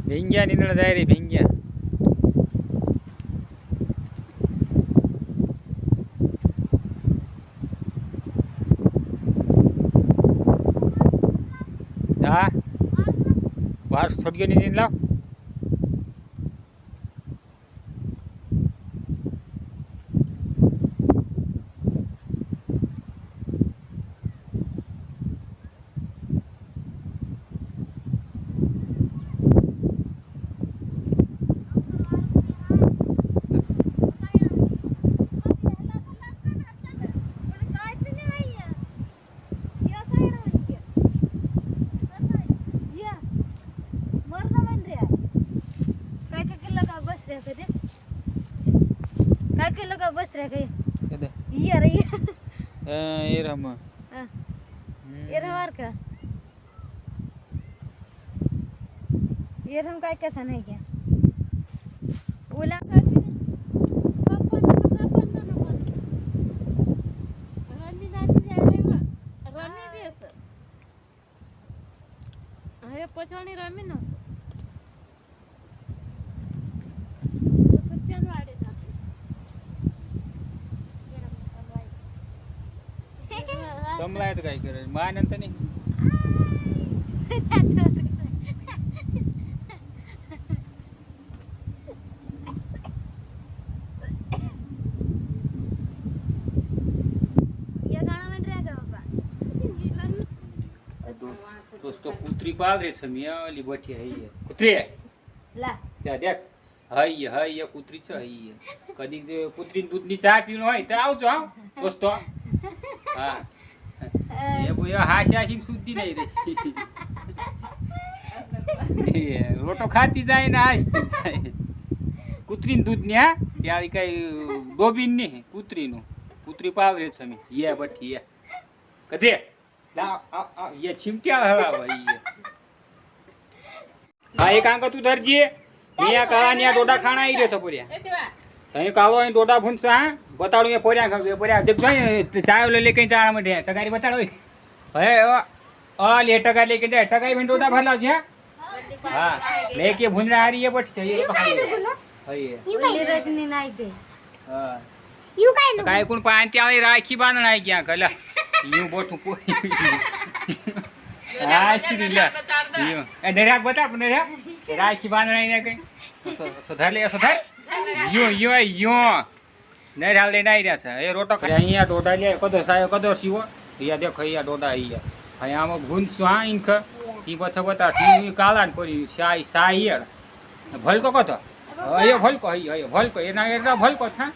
भिंग्या निंदण जाय रे भिंग्या. हा वार थोडगे निंद लाव. काय केलं का बस रे काही ये रे ये राम ये रे वार का ये हम काय कैसा नहीं क्या ओला पचवानी रमी ना समलाय तर काय करायचं मानंत नाही. ये गाणं म्हण रे का बाबा दोस्तो कुत्री पाल रे छमियाली बठी है ये कुत्री ला त्या देख हाय हाय कुत्रीच हाय कधी ते कुत्रीन दूधनी चहा पिऊन होय तर आवજો हा दोस्तो. हा ये बुया हाशाशी सुद्धी नाही रे रोटो खाती जाय ना असती जाय कुत्रीन दूधनी हा त्यावेळी काही डोबीन नाही कुत्रीनु कुत्री पाल रे छमी ये बठी ये कधी ये चिमट्या हळा भाई हा एक अंक तू धरजी मी या काळाने या डोडा खाना आई रे सपुरिया तई कालो आई डोडा भुनसा बताडू ये पोऱ्या खा पोऱ्या देख जोई चाय ले लेके चाळ मध्ये टगारी बताडो हे अ ले टगा लेके दे टगाई में डोडा भरला छे हां लेके भुनरा हारी ये बट चाहिए हय ओली रजनी नाही ते हां यू काय काय कोण पांती आली राखी बांधण आहे क्या कला यू बोटू पोई आ श्रीला यू ए नऱ्या बता नऱ्या राखी बांधण आहे काय सुधारले सुधार यू यू यू नऱ्या ले नाही द्याचा ए रोटो અહીંયા ડોડા લે કદો સાયો કદો સીવો યા દેખો અહીંયા ડોડા અહીંયા અહીંયા આમાં ભૂનસુ હા ઇનખ ઈ બછ બતા ઈ કાલાન પરી સાઈ સાઈ ભલકો કતો અયો ભલકો અયો ભલકો એના એના ભલકો છા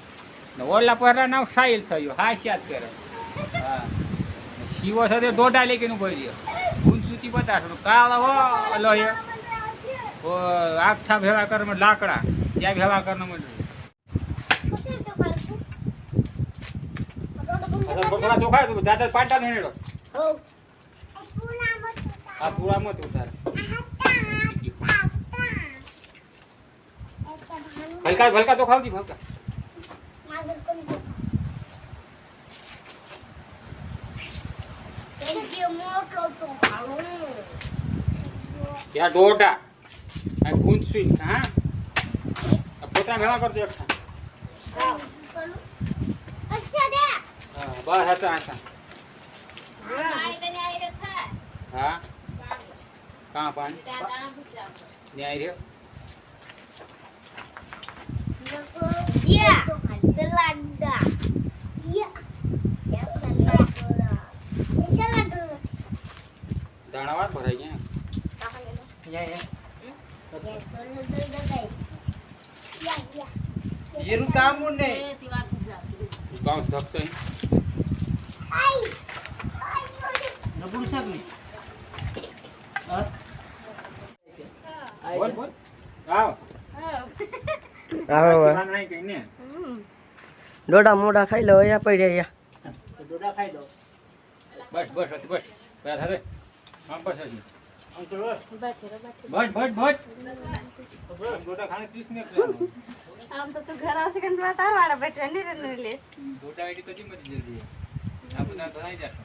ઓલા પરા નાવ સાઈલ થયો હાસ્યાત કરે હા શીવો સાથે ડોડા લેકે નું ભર્યો ભૂનસુતી બતાડો કાળો ઓલો એ ઓ આખા ભેળા કરમાં લાકડા ત્યાં ભેળા કરના મળે थोड़ा धोखा है तो ज्यादा पाटा नहीं रो हो पूरा मत उतार हल्का हल्का तो खाओ दी हल्का या डोडा आई कौन स्वीट हां अब पोता भेला कर दो अच्छा दे हां बस आता आता हां कहां पानी नहीं रे जिया सलाडा या या सलाडा सलाडा दाणावार भराई गया या ये सोलो दे गई या ये रु काम ने गांव धक से आई नबुड़ साहब ने बोल बोल आओ આવો नहीं कहीं ने ડોડા મોડા ખાઈ લો અહીંયા પડ્યા અહીંયા डोडा खाई दो बस बस बस बैठा दे हम बस अभी अंकल बस बस बस डोडा खाने 30 मिनट लगेंगे आम तो घर आवश्य कन माता वाड़ा बैठे नहीं रहने ले डोडा आईडी कधी मध्ये जल्दी आपण आता नाही जात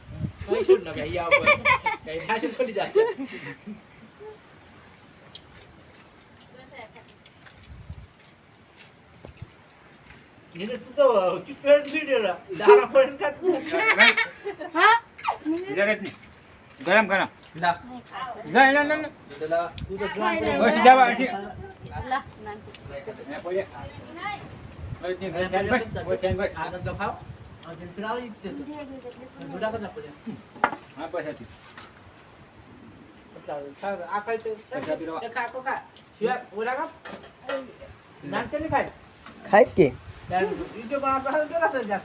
कोई छोड़ ना भैया ऊपर कहीं भाषण खोली जाते એને તું તો ચીપેડ બીડેલા દારા પડે કાત હા જરા નહીં ગરમ ગરમ લા લા લા લા દલા તું તો બસ જાવા છે લા નાનકી એ પોલે બસ ની ઘર ચાલ બસ બસ ચાલ બસ આગળ તો ખાવ અને ફિરાવી છે દુડા કદા પડે હા બસ હતી આ ખાઈ તો એ ખા કો ખા શિવા ઓલા કા નાનકે ને ખાય ખાઈશ કે ઈ જો બા બા દલા જા